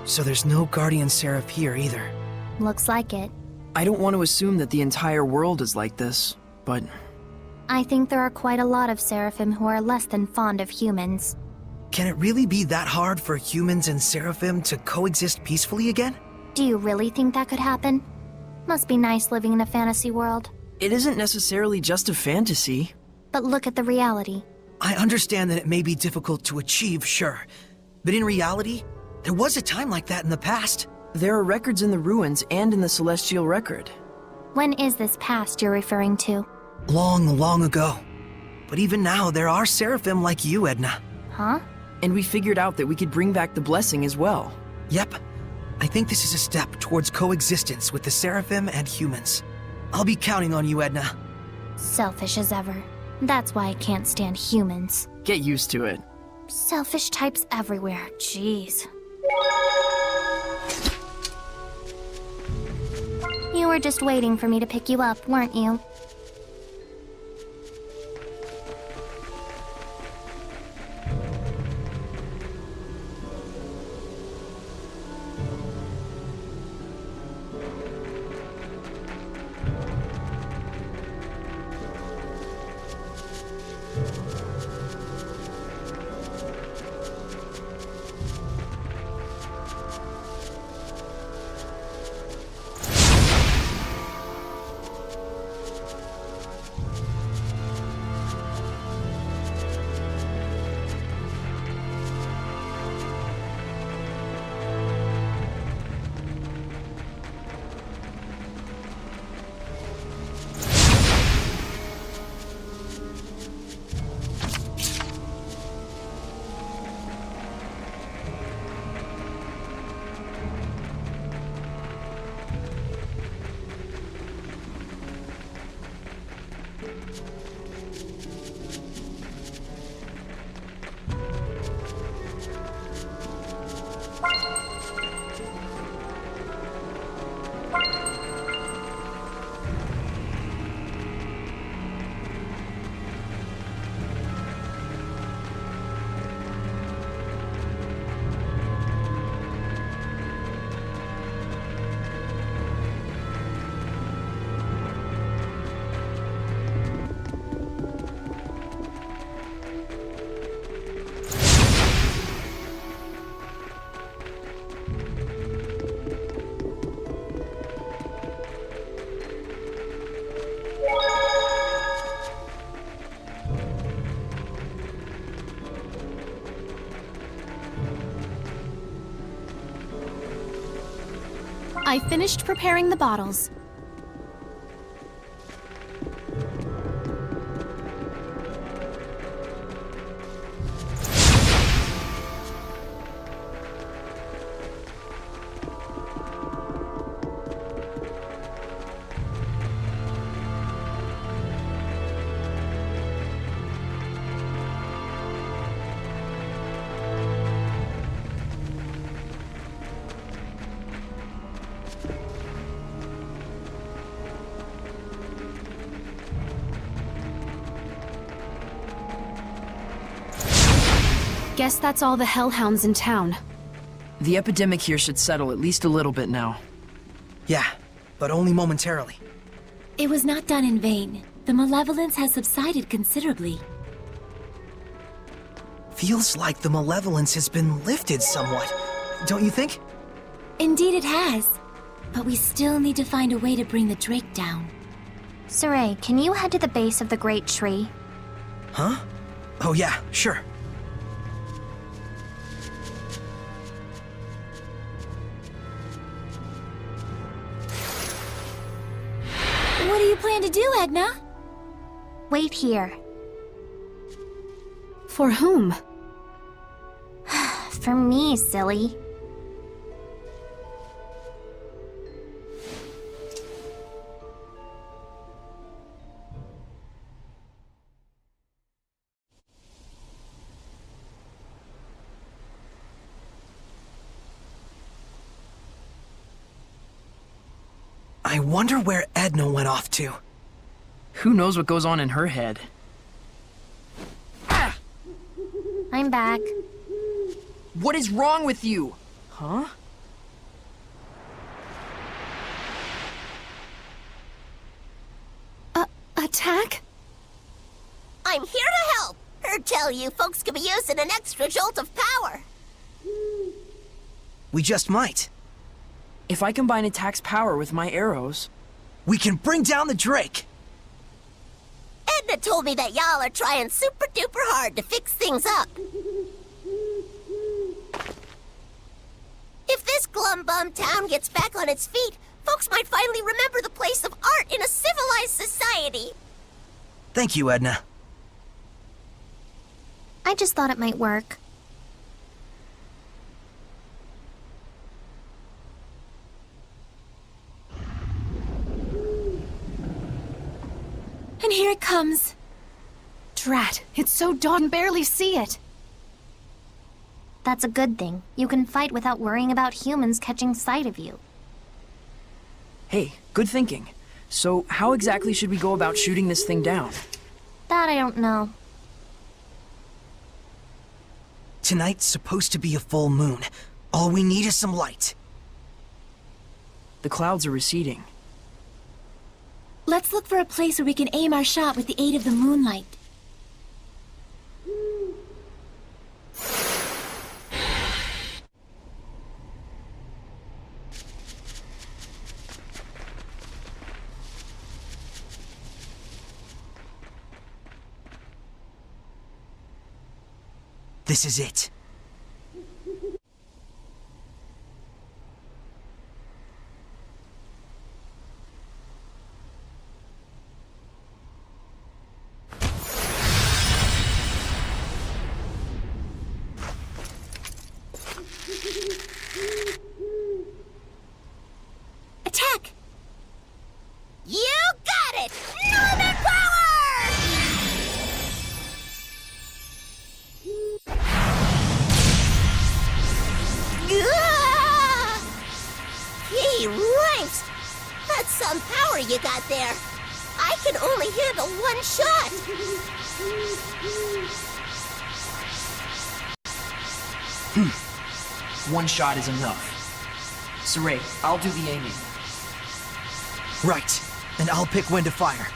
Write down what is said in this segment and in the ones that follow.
So there's no Guardian Seraph here either. Looks like it. I don't want to assume that the entire world is like this, but... I think there are quite a lot of Seraphim who are less than fond of humans. Can it really be that hard for humans and Seraphim to coexist peacefully again? Do you really think that could happen? Must be nice living in a fantasy world. It isn't necessarily just a fantasy. But look at the reality. I understand that it may be difficult to achieve, sure. But in reality, there was a time like that in the past. There are records in the ruins and in the Celestial Record. When is this past you're referring to? Long, long ago. But even now, there are Seraphim like you, Edna. Huh? And we figured out that we could bring back the blessing as well. Yep. I think this is a step towards coexistence with the Seraphim and humans. I'll be counting on you, Edna. Selfish as ever. That's why I can't stand humans. Get used to it. Selfish types everywhere, jeez. You were just waiting for me to pick you up, weren't you? I finished preparing the bottles. Guess that's all the hellhounds in town. The epidemic here should settle at least a little bit now. Yeah, but only momentarily. It was not done in vain. The malevolence has subsided considerably. Feels like the malevolence has been lifted somewhat, don't you think? Indeed it has. But we still need to find a way to bring the Drake down. Saray, can you head to the base of the Great Tree? Huh? Oh yeah, sure. What do you plan to do, Edna? Wait here. For whom? For me, silly. I wonder where Edna went off to. Who knows what goes on in her head? I'm back. What is wrong with you? Huh? attack? I'm here to help. Heard tell you folks could be using an extra jolt of power. We just might. If I combine attack's power with my arrows... We can bring down the Drake! Edna told me that y'all are trying super duper hard to fix things up. If this glum bum town gets back on its feet, folks might finally remember the place of art in a civilized society. Thank you, Edna. I just thought it might work. And here it comes. Drat, it's so dark I can barely see it. That's a good thing. You can fight without worrying about humans catching sight of you. Hey, good thinking. So, how exactly should we go about shooting this thing down? That I don't know. Tonight's supposed to be a full moon. All we need is some light. The clouds are receding. Let's look for a place where we can aim our shot with the aid of the moonlight. This is it. Attack! You got it! Norman power! Gah! Gee, ripes! That's some power you got there. I can only handle one shot. One shot is enough. Saray, I'll do the aiming. Right. And I'll pick when to fire.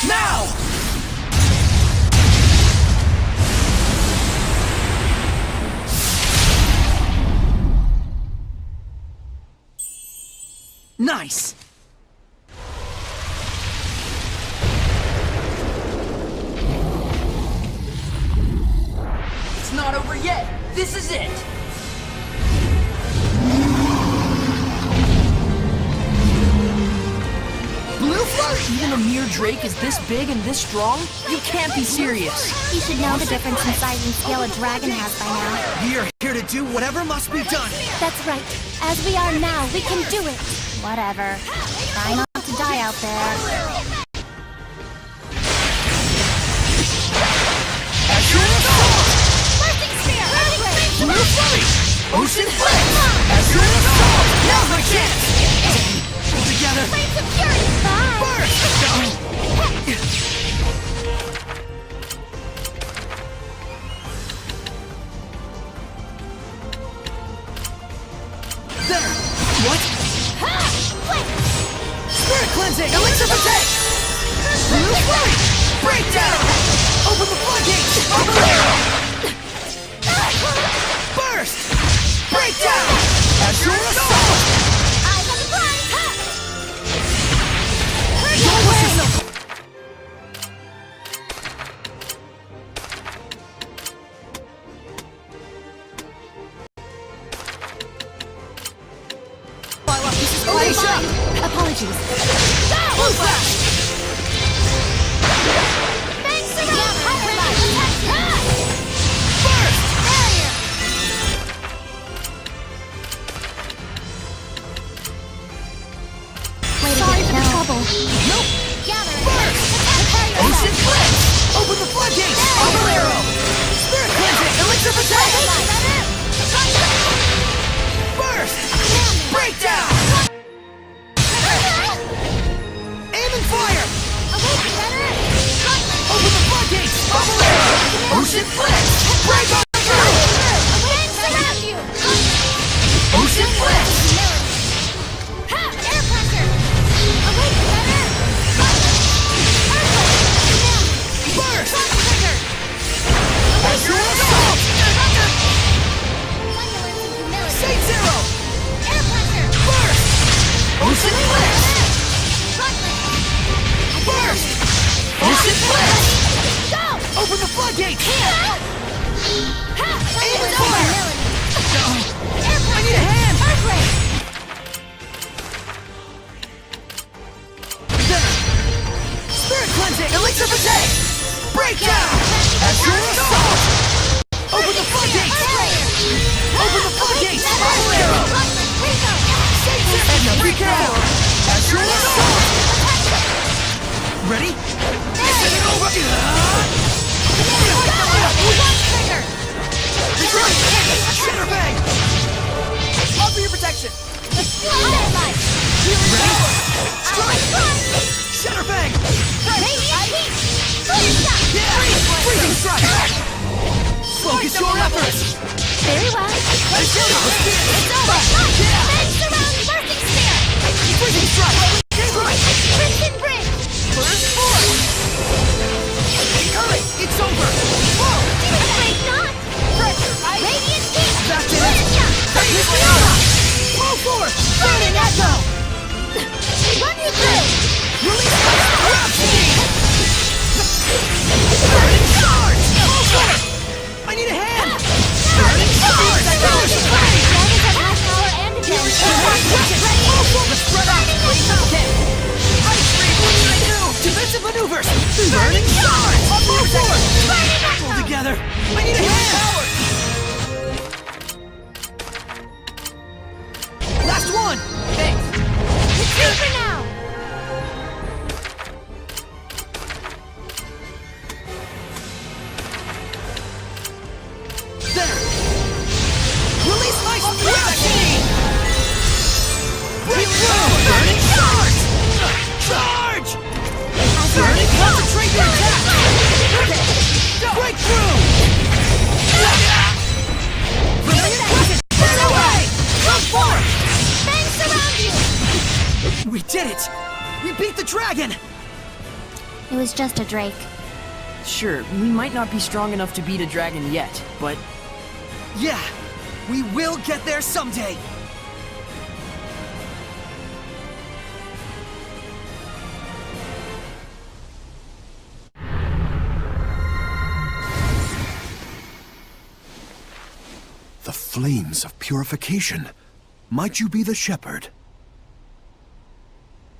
Now! Nice! It's not over yet! This is it! Blue Float? Even a mere Drake is this big and this strong? You can't be serious! You should know the difference in size and scale a dragon has by now. We are here to do whatever must be done. That's right. As we are now, we can do it. Whatever. Try not to die out there. Blue Flurry! Ocean Flame! Azure Assault! Now's my chance! Pull together! Burst! There! What? Spirit Cleansing! Elixir Protect! Blue Flurry! Breakdown! Open the floodgates! Burst! Breakdown! Azure Assault! Eyes on the prize! Your way! Okay, shot! Apologies. Blue Flash! Sorry for the trouble. Nope! Burst! Ocean Blitz! Open the floodgates! Bubble Arrow! Spirit Cleansing! Elixir Protect! Burst! Breakdown! Aim and fire! Open the floodgates! Bubble Arrow! Ocean Blitz! Break on through! Ocean Blitz! Air pressure! Aim and fire! I need a hand! There! Spirit cleansing! Elixir for take! Breakdown! Astral assault! Open the floodgates! Open the floodgates! Spiral arrow! Edna, be careful! Astral assault! Ready? Send it over! Retreat! Shatterbang! Offer your protection! Ready? Strike! Shatterbang! Yeah! Freezing strike! Focus your efforts! Very well. It's over! Yeah! Freezing strike! Strike! Burst force! Hurry! It's over! Whoa! Pressure! That's it! Pull forth! Burning echo! Run you through! Release Rhapsody! Burning charge! Pull forth! I need a hand! Burning charge! Let's spread out! Okay! Ice Cream, what should I do? Defensive maneuvers! Burning charge! Pull forth! Pull together! I need a hand! Last one! Thanks! Retreat for now! There! Release my Rhapsody! Break through! Burning charge! Charge! Burning concentrate your attack! Break through! Burn away! Come forth! Fangs around you! We did it! We beat the dragon! It was just a drake. Sure, we might not be strong enough to beat a dragon yet, but Yeah! We will get there someday! The flames of purification. Might you be the shepherd?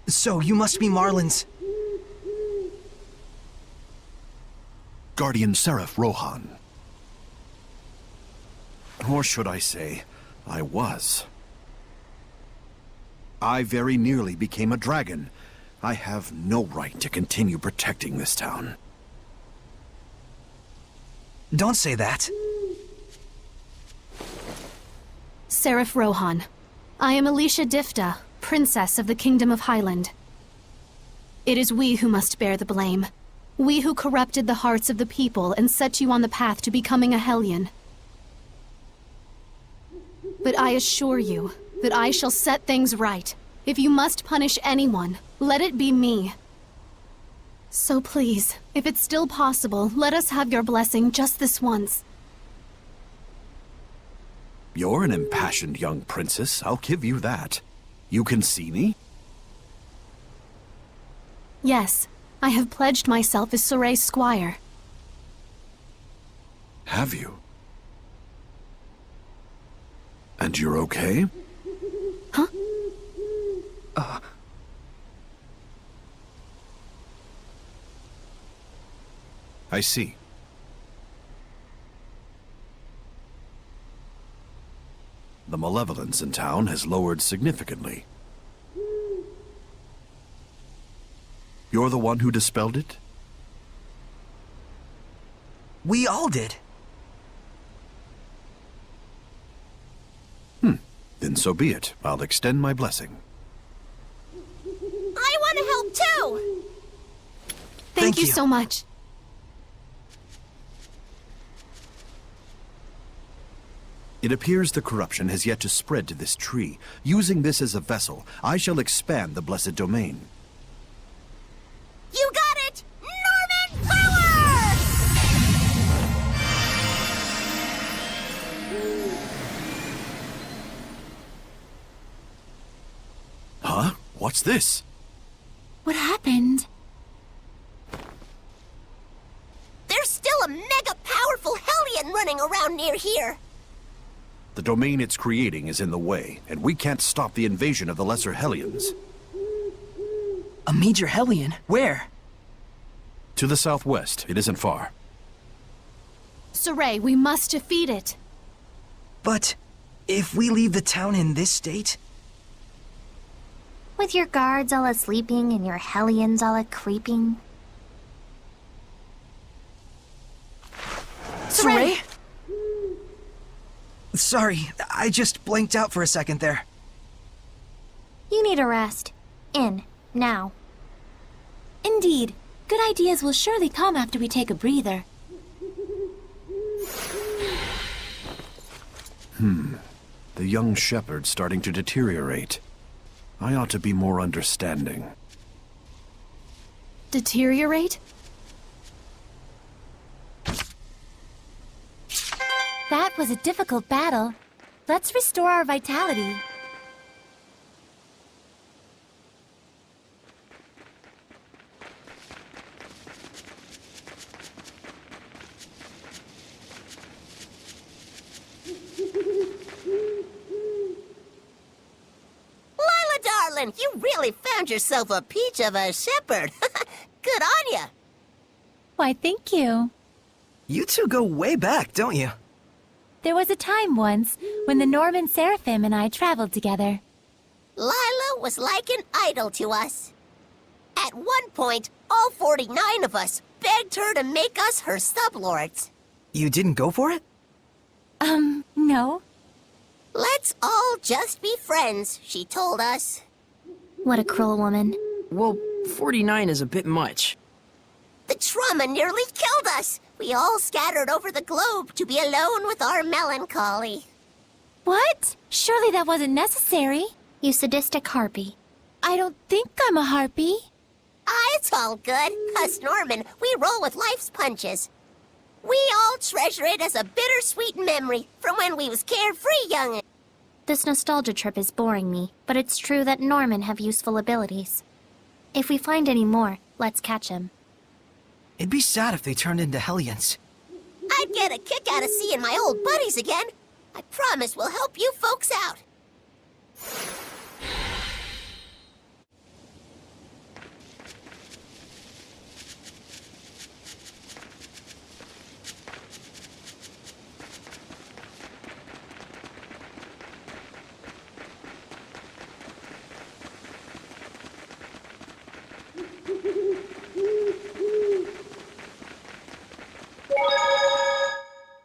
So, you must be Marlin's... Guardian Seraph Rohan. Or should I say, I was. I very nearly became a dragon. I have no right to continue protecting this town. Don't say that. Seraph Rohan. I am Alicia Difta, Princess of the Kingdom of Highland. It is we who must bear the blame. We who corrupted the hearts of the people and set you on the path to becoming a Hellion. But I assure you that I shall set things right. If you must punish anyone, let it be me. So please, if it's still possible, let us have your blessing just this once. You're an impassioned young princess, I'll give you that. You can see me? Yes, I have pledged myself as Soray's squire. Have you? And you're okay? Huh? I see. The malevolence in town has lowered significantly. You're the one who dispelled it? We all did. Then so be it. I'll extend my blessing. I want to help too! Thank Thank you you. so much. It appears the corruption has yet to spread to this tree. Using this as a vessel, I shall expand the blessed domain. You got it! Norman Power! Huh? What's this? What happened? There's still a mega power been running around near here. The domain it's creating is in the way, and we can't stop the invasion of the Lesser Hellions. A major Hellion? Where? To the southwest, it isn't far. Saray, we must defeat it. But if we leave the town in this state? With your guards all a-sleeping and your hellions all a-creeping. Saray? Sorry, I just blanked out for a second there. You need a rest. In. Now. Indeed. Good ideas will surely come after we take a breather. The young shepherd's starting to deteriorate. I ought to be more understanding. Deteriorate? That was a difficult battle. Let's restore our vitality. Lila, darling, you really found yourself a peach of a shepherd. Good on ya. Why, thank you. You two go way back, don't you? There was a time once when the Norman Seraphim and I traveled together. Lila was like an idol to us. At one point, all 49 of us begged her to make us her sublords. You didn't go for it? No. Let's all just be friends, she told us. What a cruel woman. Well, 49 is a bit much. The trauma nearly killed us. We all scattered over the globe to be alone with our melancholy. What? Surely that wasn't necessary. You sadistic harpy. I don't think I'm a harpy. It's all good. Us Norman, we roll with life's punches. We all treasure it as a bittersweet memory from when we was carefree youngin'. This nostalgia trip is boring me, but it's true that Norman have useful abilities. If we find any more, let's catch him. It'd be sad if they turned into Hellions. I'd get a kick out of seeing my old buddies again. I promise we'll help you folks out.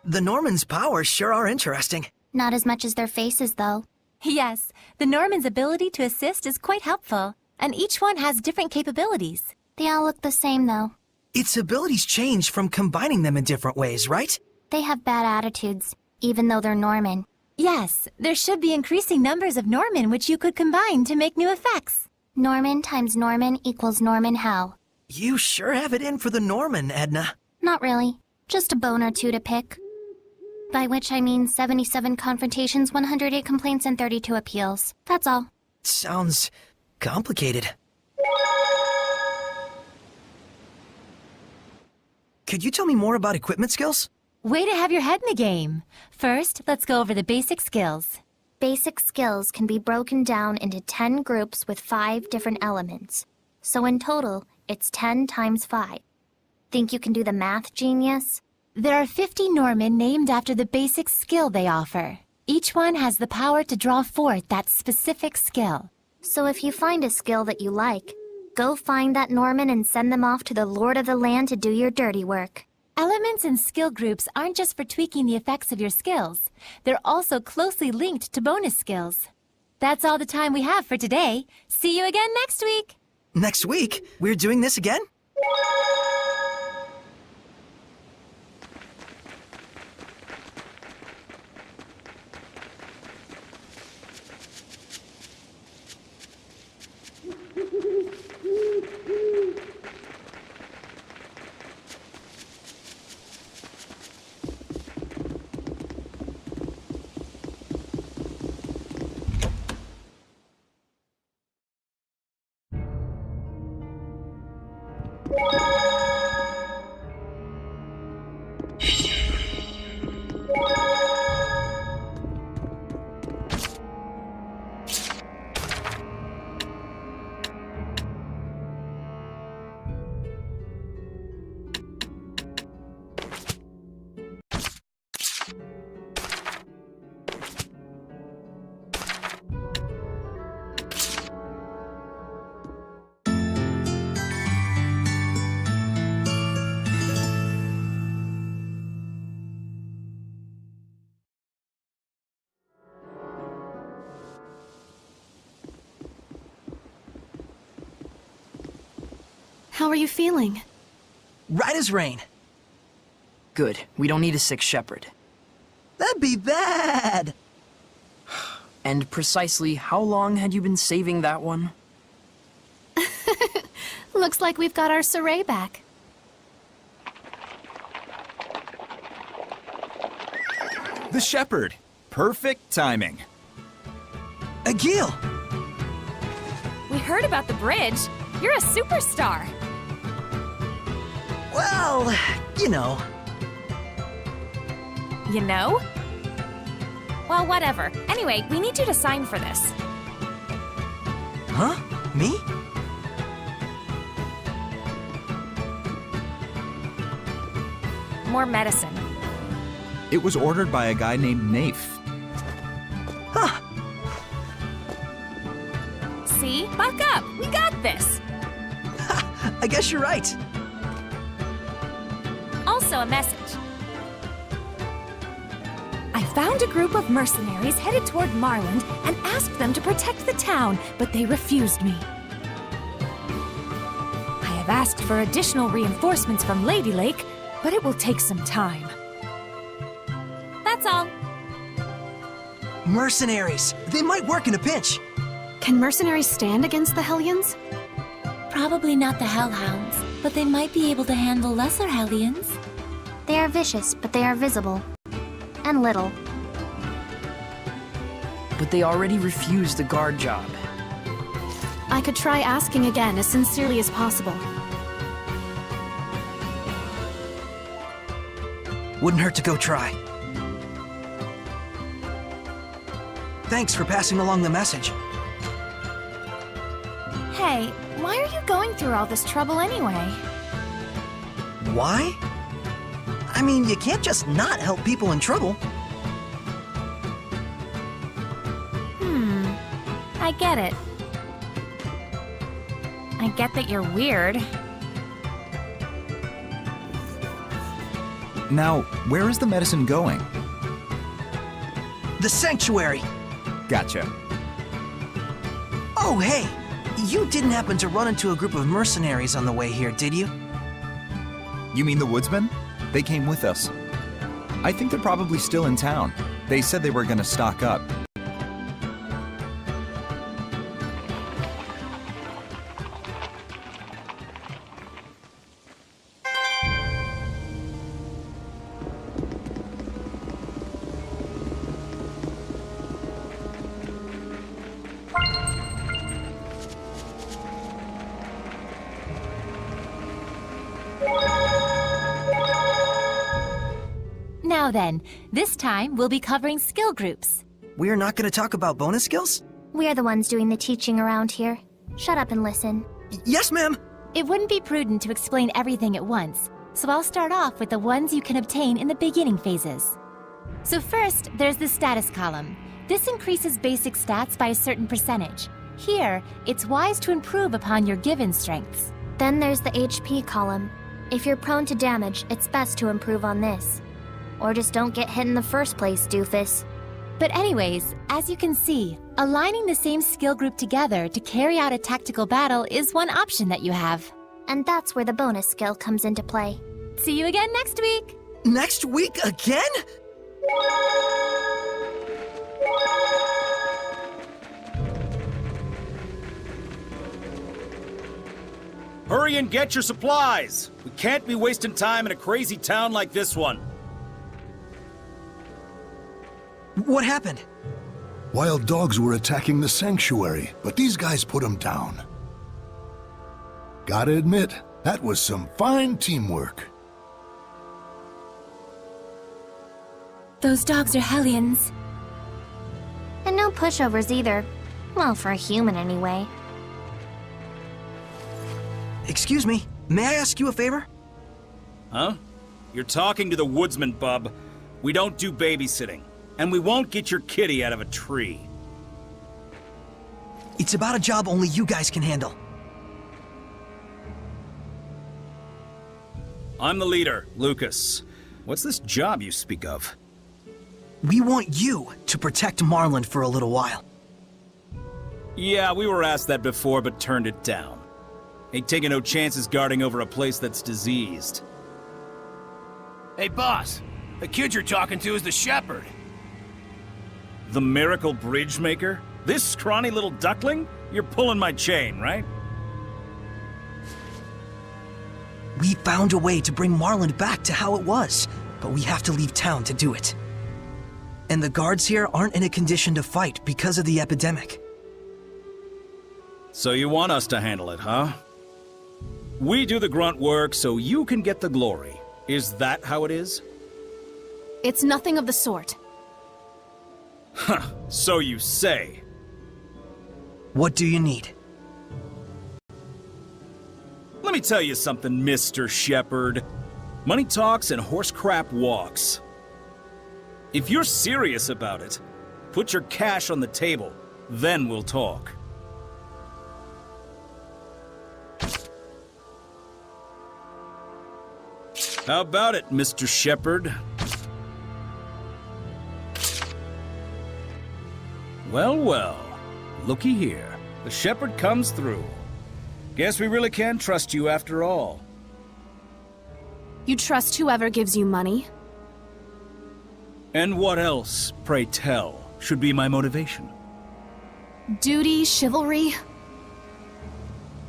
The Normans' powers sure are interesting. Not as much as their faces, though. Yes, the Norman's ability to assist is quite helpful, and each one has different capabilities. They all look the same, though. Its abilities change from combining them in different ways, right? They have bad attitudes, even though they're Norman. Yes, there should be increasing numbers of Norman which you could combine to make new effects. Norman times Norman equals Norman how? You sure have it in for the Norman, Edna. Not really. Just a bone or two to pick. By which I mean 77 confrontations, 108 complaints, and 32 appeals. That's all. Sounds complicated. Could you tell me more about equipment skills? Way to have your head in the game. First, let's go over the basic skills. Basic skills can be broken down into 10 groups with 5 different elements. So in total, it's 10 times 5. Think you can do the math, genius? There are 50 Norman named after the basic skill they offer. Each one has the power to draw forth that specific skill. So if you find a skill that you like, go find that Norman and send them off to the Lord of the Land to do your dirty work. Elements and skill groups aren't just for tweaking the effects of your skills. They're also closely linked to bonus skills. That's all the time we have for today. See you again next week! Next week? We're doing this again? How are you feeling? Right as rain. Good. We don't need a sick shepherd. That'd be bad! And precisely how long had you been saving that one? Looks like we've got our Saray back. The shepherd. Perfect timing. Agil! We heard about the bridge. You're a superstar. Well, you know. You know? Well, whatever. Anyway, we need you to sign for this. Huh? Me? More medicine. It was ordered by a guy named Nafe. Huh. See? Buck up! We got this! I guess you're right. Also a message. I found a group of mercenaries headed toward Marland and asked them to protect the town, but they refused me. I have asked for additional reinforcements from Lady Lake, but it will take some time. That's all. Mercenaries. They might work in a pinch. Can mercenaries stand against the Hellions? Probably not the Hellhounds, but they might be able to handle lesser Hellions. They are vicious, but they are visible. And little. But they already refused the guard job. I could try asking again as sincerely as possible. Wouldn't hurt to go try. Thanks for passing along the message. Hey, why are you going through all this trouble anyway? Why? I mean, you can't just not help people in trouble. I get it. I get that you're weird. Now, where is the medicine going? The sanctuary. Gotcha. Oh, hey! You didn't happen to run into a group of mercenaries on the way here, did you? You mean the woodsmen? They came with us. I think they're probably still in town. They said they were gonna stock up. Now then, this time we'll be covering skill groups. We're not going to talk about bonus skills? We are the ones doing the teaching around here. Shut up and listen. Yes, ma'am. It wouldn't be prudent to explain everything at once, so I'll start off with the ones you can obtain in the beginning phases. So first, there's the status column. This increases basic stats by a certain percentage. Here, it's wise to improve upon your given strengths. Then there's the HP column. If you're prone to damage, it's best to improve on this. Or just don't get hit in the first place, doofus. But anyways, as you can see, aligning the same skill group together to carry out a tactical battle is one option that you have. And that's where the bonus skill comes into play. See you again next week! Next week again? Hurry and get your supplies! We can't be wasting time in a crazy town like this one. What happened? Wild dogs were attacking the sanctuary, but these guys put them down. Gotta admit, that was some fine teamwork. Those dogs are Hellions. And no pushovers either. Well, for a human anyway. Excuse me, may I ask you a favor? Huh? You're talking to the woodsman, bub. We don't do babysitting. And we won't get your kitty out of a tree. It's about a job only you guys can handle. I'm the leader, Lucas. What's this job you speak of? We want you to protect Marland for a little while. Yeah, we were asked that before, but turned it down. Ain't taking no chances guarding over a place that's diseased. Hey, boss. The kid you're talking to is the shepherd. The miracle bridge maker? This scrawny little duckling? You're pulling my chain, right? We found a way to bring Marland back to how it was, but we have to leave town to do it. And the guards here aren't in a condition to fight because of the epidemic. So you want us to handle it, huh? We do the grunt work so you can get the glory. Is that how it is? It's nothing of the sort. Huh, so you say. What do you need? Let me tell you something, Mr. Shepherd. Money talks and horse crap walks. If you're serious about it, put your cash on the table, then we'll talk. How about it, Mr. Shepherd? Well, well. Looky here. The Shepherd comes through. Guess we really can trust you after all. You trust whoever gives you money? And what else, pray tell, should be my motivation? Duty, chivalry?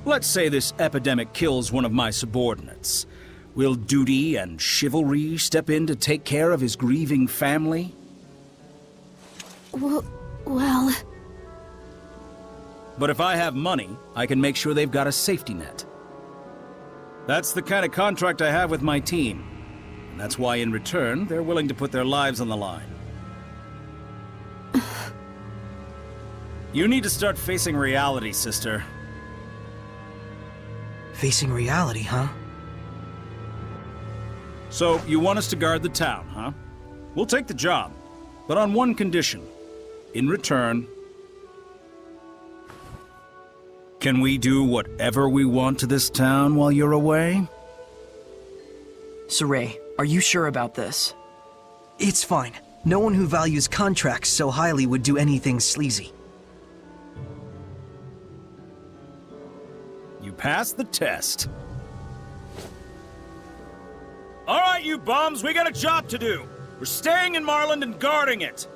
Let's say this epidemic kills one of my subordinates. Will duty and chivalry step in to take care of his grieving family? Well... But if I have money, I can make sure they've got a safety net. That's the kind of contract I have with my team. And that's why, in return, they're willing to put their lives on the line. You need to start facing reality, sister. Facing reality, huh? So, you want us to guard the town, huh? We'll take the job, but on one condition. In return, can we do whatever we want to this town while you're away? Saray, are you sure about this? It's fine. No one who values contracts so highly would do anything sleazy. You passed the test. All right, you bums, we got a job to do. We're staying in Marland and guarding it.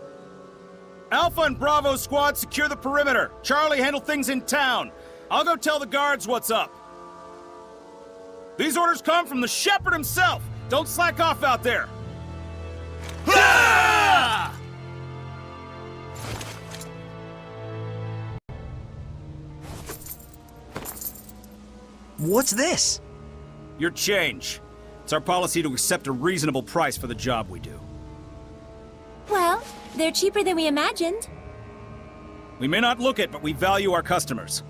Alpha and Bravo squad secure the perimeter. Charlie, handle things in town. I'll go tell the guards what's up. These orders come from the Shepherd himself. Don't slack off out there. Ah! What's this? Your change. It's our policy to accept a reasonable price for the job we do. Well, they're cheaper than we imagined. We may not look it, but we value our customers.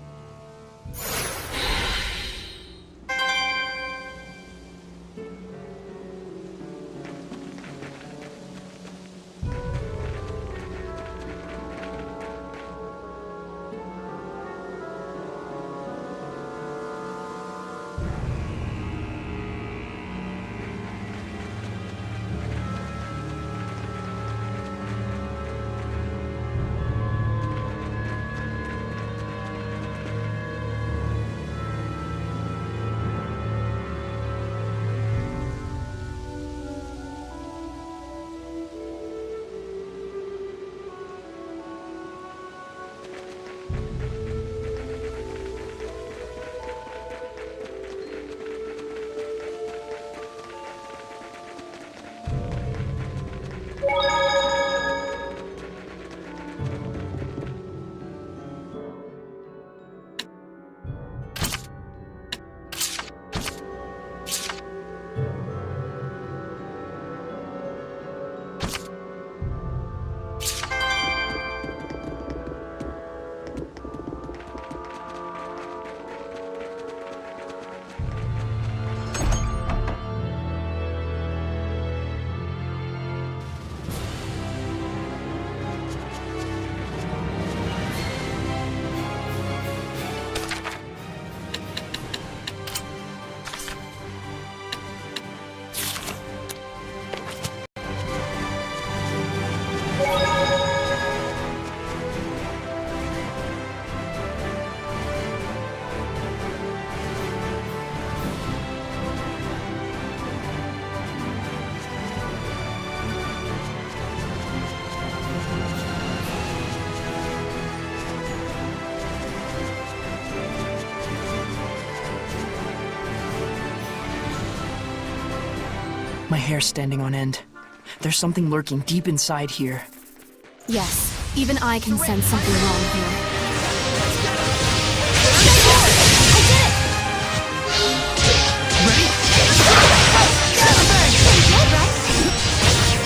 My hair's standing on end. There's something lurking deep inside here. Yes, even I can sense something wrong here. Ready?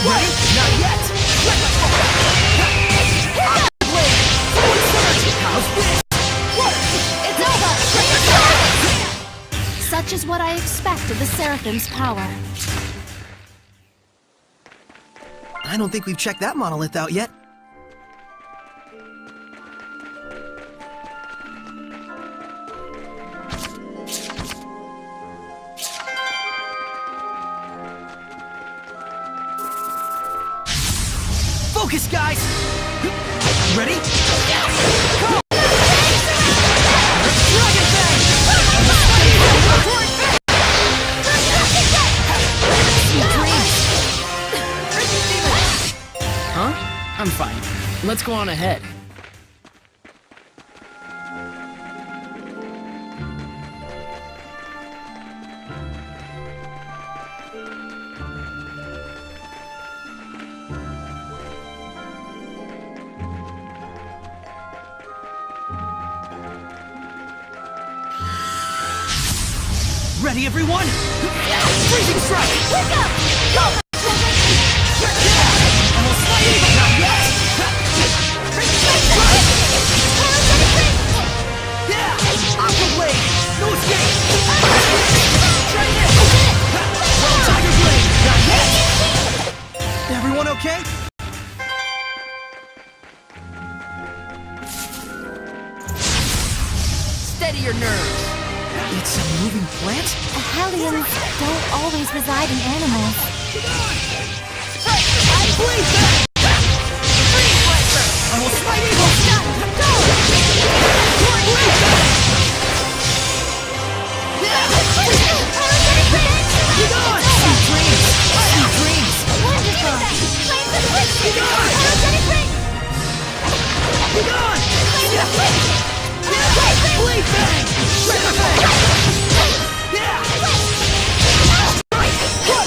Ready? Not yet! How's this? It's over! Such is what I expect of the Seraphim's power. I don't think we've checked that monolith out yet. Focus, guys! Ready? Go! Dragon Bang! Huh? I'm fine. Let's go on ahead. Ready, everyone? Freezing strike! Wake up! Go! Almost fighting! Not yet! Yeah! Aqua Blade! No escape! Try this! Tiger Blade! Not yet! Everyone okay? Steady your nerves. It's a moving plant? Hellions don't always reside in animals. Blade back! I will smite evil! Go! Blade back! Get on! Sweet dreams! Sweet dreams! Wonderful! Get on! Get on! Blade bang! Shredder bang! Yeah! Right!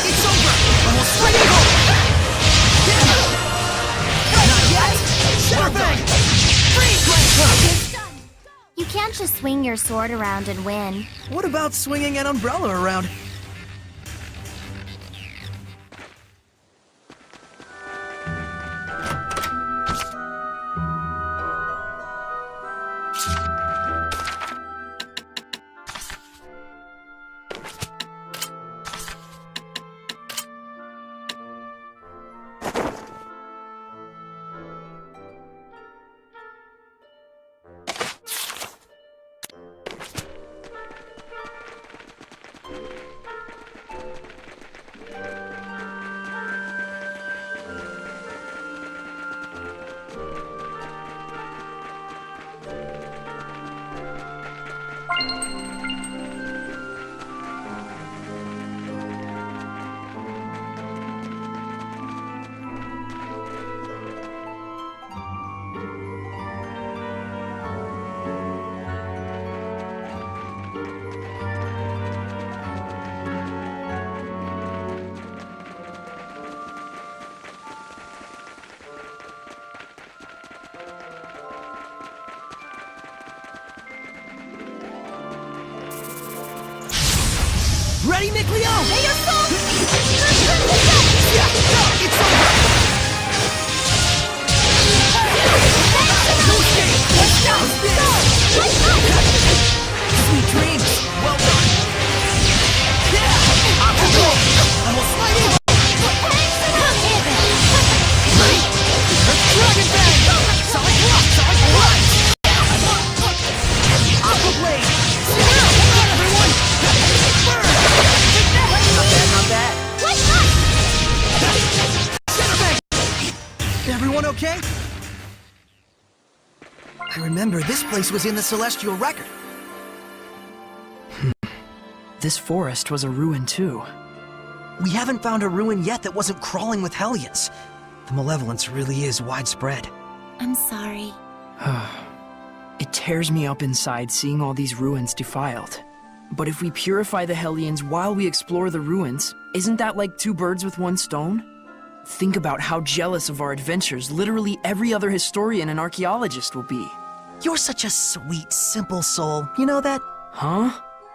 It's over! Almost straight evil! Yeah! Not yet! Shredder bang! Freeze blade! You can't just swing your sword around and win. What about swinging an umbrella around? Ready, Nick Leo? Hey, your soul! Yeah, it's over! No escape! Sweet dreams! Well done! Yeah! Aqua Blade! Almost fighting! Ready? Dragon Bang! Solid rock! Solid rock! Aqua Blade! Come on, everyone! Burn! Not bad, not bad. Center Bang! Everyone okay? I remember this place was in the Celestial Record. This forest was a ruin too. We haven't found a ruin yet that wasn't crawling with Hellions. The malevolence really is widespread. I'm sorry. It tears me up inside seeing all these ruins defiled. But if we purify the Hellions while we explore the ruins, isn't that like two birds with one stone? Think about how jealous of our adventures literally every other historian and archaeologist will be. You're such a sweet, simple soul. You know that? Huh?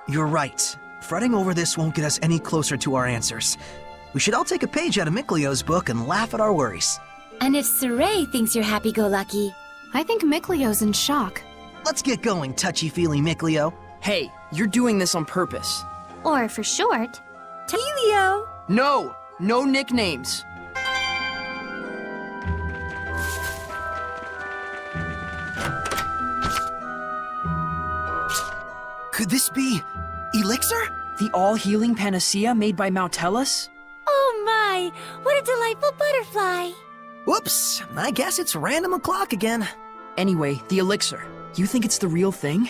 You're right. Fretting over this won't get us any closer to our answers. We should all take a page out of Miklio's book and laugh at our worries. And if Saray thinks you're happy-go-lucky... I think Miklio's in shock. Let's get going, touchy-feely Miklio. Hey, you're doing this on purpose. Or for short, Telio! No! No nicknames! Could this be... Elixir? The all-healing panacea made by Mautellus? Oh my! What a delightful butterfly! Whoops, I guess it's random o'clock again. Anyway, the elixir. You think it's the real thing?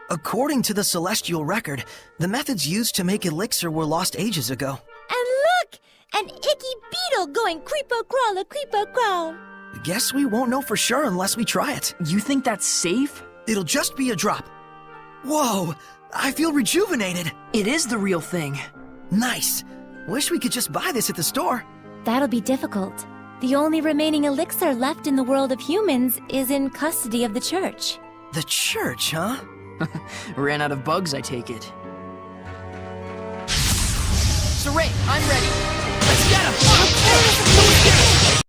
According to the Celestial Record, the methods used to make elixir were lost ages ago. And look! An icky beetle going creepo-crawler, creepo-crawl! Guess we won't know for sure unless we try it. You think that's safe? It'll just be a drop. Whoa, I feel rejuvenated. It is the real thing. Nice. Wish we could just buy this at the store. That'll be difficult. The only remaining elixir left in the world of humans is in custody of the church. The church, huh? Ran out of bugs, I take it. Saray, I'm ready. Let's get him!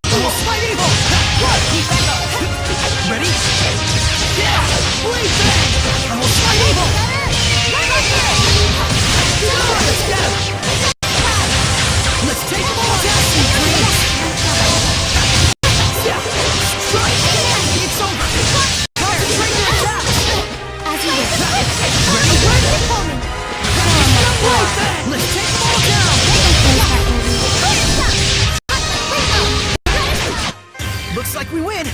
Almost fight evil! Keep back up! Ready? Yeah! Blade bang! Almost fight evil! Let's get him! Let's take them all down, you dreams! Yeah! Strike! It's over! Concentrate your attack! As you wish. Ready? Blade bang! Let's take them all down! Looks like we win!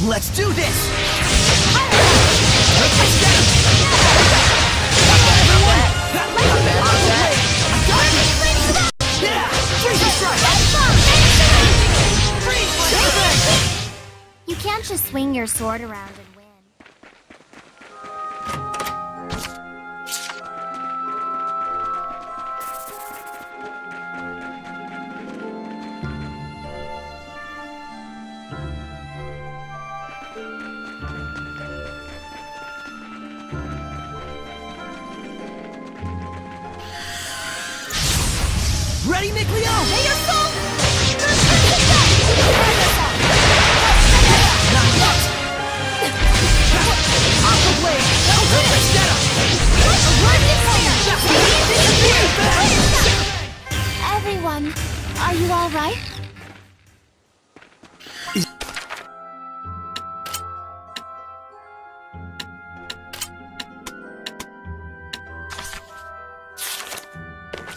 Let's do this! you can't just swing your sword around and win. Ready, Miklio? May your soul... Not yet! Aqua Blade! Let's get him! Everyone, are you all right?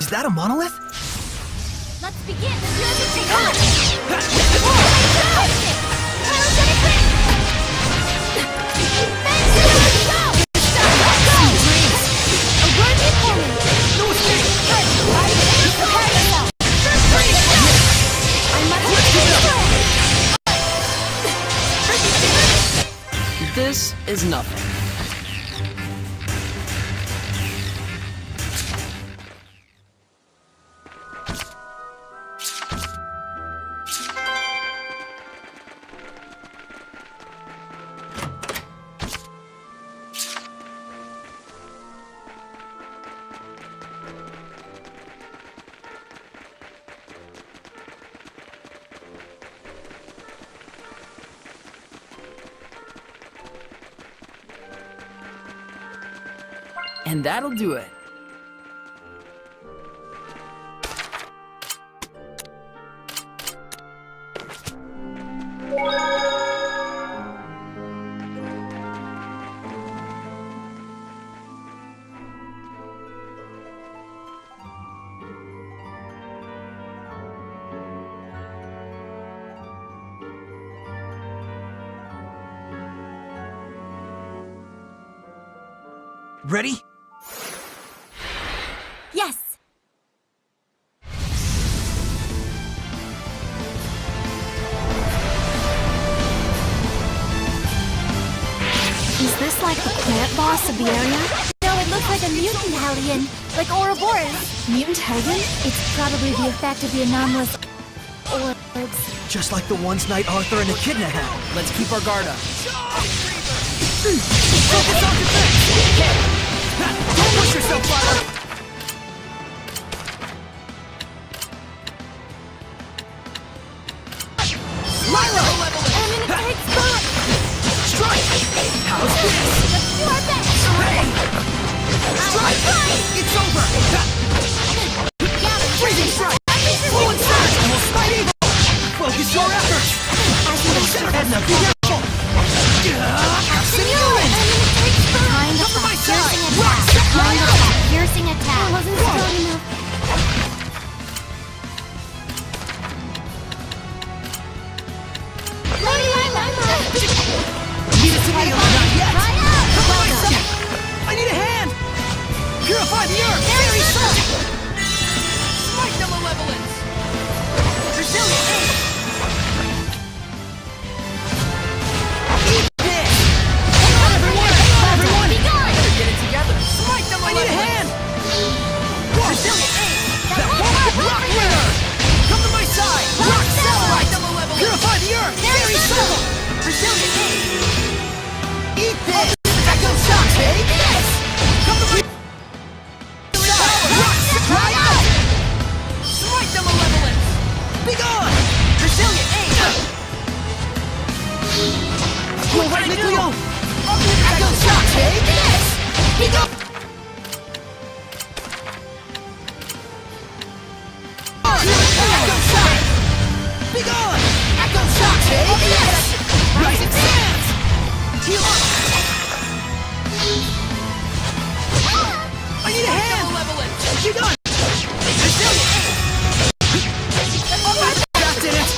Is that a monolith? Let's begin the This is nothing. And that'll do it. Ready? Yes! Is this like the plant boss of the area? No, it looks like a mutant Hellion, like Ouroboros. Mutant Hellion? It's probably the effect of the anomalous orbs. Just like the ones Knight Arthur and Echidna had. Let's keep our guard up. Focus on defense! Don't push yourself, Flower! Myra! Strike! How's this? Let's do our best! Strike! It's over! Freezing strike! Full and surge! And we'll smite evil! Focus your efforts! Edna, be careful! Absent unit! Kind of Come to my piercing side! attack. Rock! Kind of piercing attack. Wasn't strong enough. Need a heal? Not yet! Come to my side! I need a hand! Purify the earth! Very soon! Smite the malevolence! Resilient aim! Eat this! Come on, everyone! Everyone! Better get it together. Smite the malevolence! I need a hand! Resilient aim! That won't rock winner! Come to my side! Rock Smite the malevolence! Purify the earth! Very soon! Resilient aim! Eat this! Echo shock! Take this! Come to my rock! Dry out! Smite the malevolence! Be gone! Resilient aim! Move right, Nikleo! Echo shock! Take this! Be gone! Echo shock! Be gone! Echo shock! Take this! Rising sands! Heal up! I need a hand! Be gone! Resilient aim! That did it!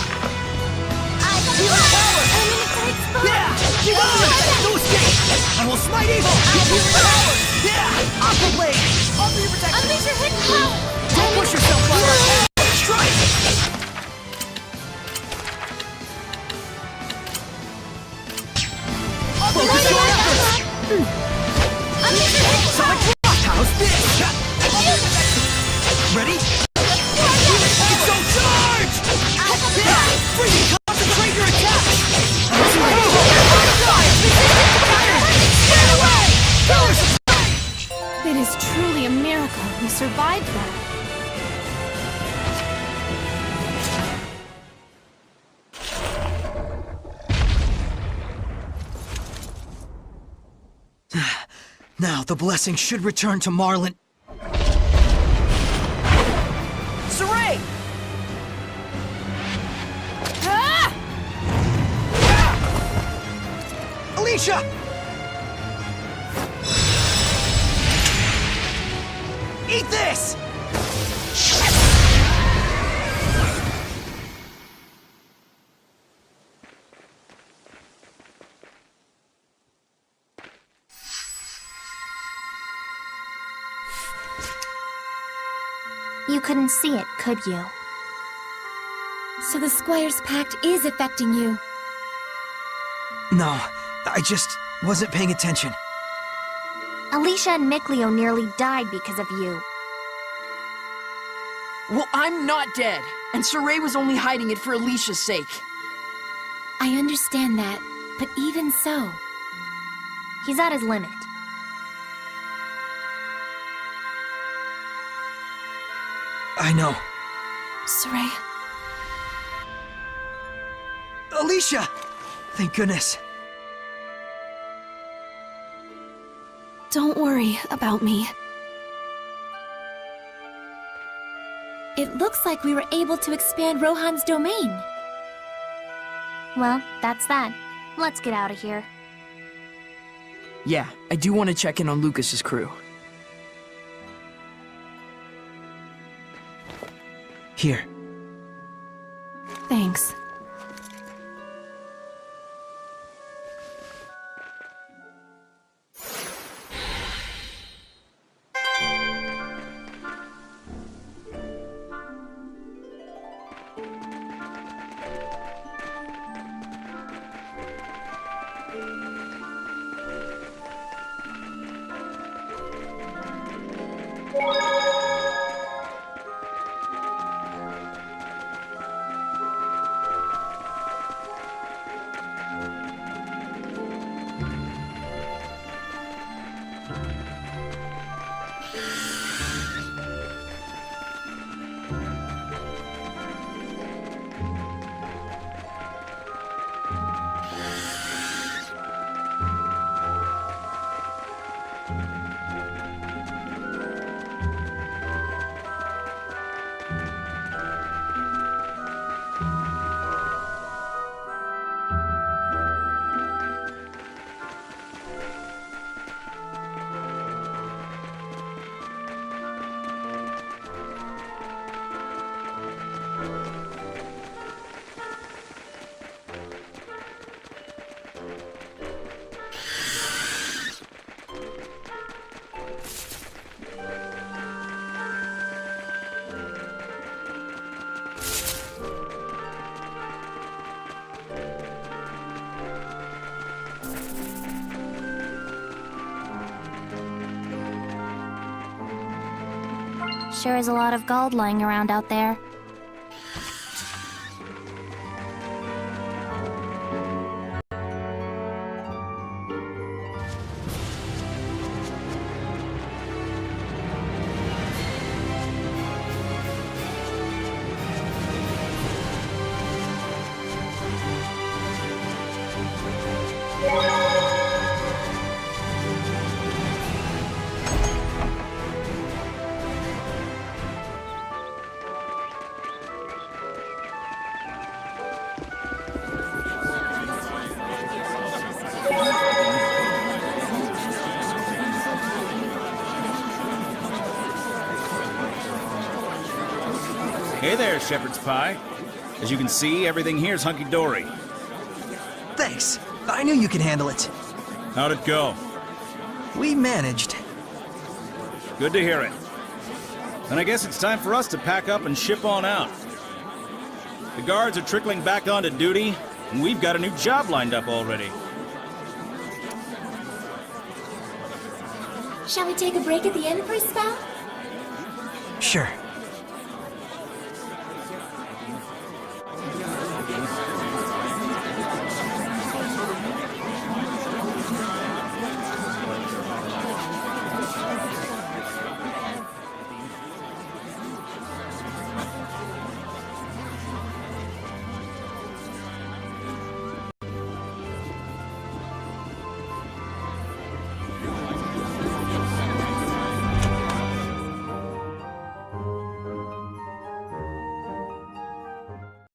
Heal up power! Yeah! Be gone! No escape! I will smite evil! Heal power! Yeah! Aqua blade! Offer your protection! Unleash your hidden power! Don't push yourself, Flower! Strike! Focus your efforts! Unleash your hidden Sonic rock! How's this? Ready? It's on charge! Yeah! Freeze! Concentrate your attack! Get away! It is truly a miracle we survived that. Now the blessing should return to Marlin. Saray! Alicia! Eat this! You couldn't see it, could you? So the Squire's Pact is affecting you. No, I just wasn't paying attention. Alicia and Mikleo nearly died because of you. Well, I'm not dead. And Saray was only hiding it for Alicia's sake. I understand that, but even so... He's at his limit. I know. Saray, Alicia! Thank goodness. Don't worry about me. It looks like we were able to expand Rohan's domain. Well, that's that. Let's get out of here. Yeah, I do want to check in on Lucas's crew. Here. Thanks. Sure is a lot of gold lying around out there. Hey there, Shepherd's Pie. As you can see, everything here's hunky-dory. Thanks. I knew you could handle it. How'd it go? We managed. Good to hear it. Then I guess it's time for us to pack up and ship on out. The guards are trickling back onto duty, and we've got a new job lined up already. Shall we take a break at the inn for a spell? Sure.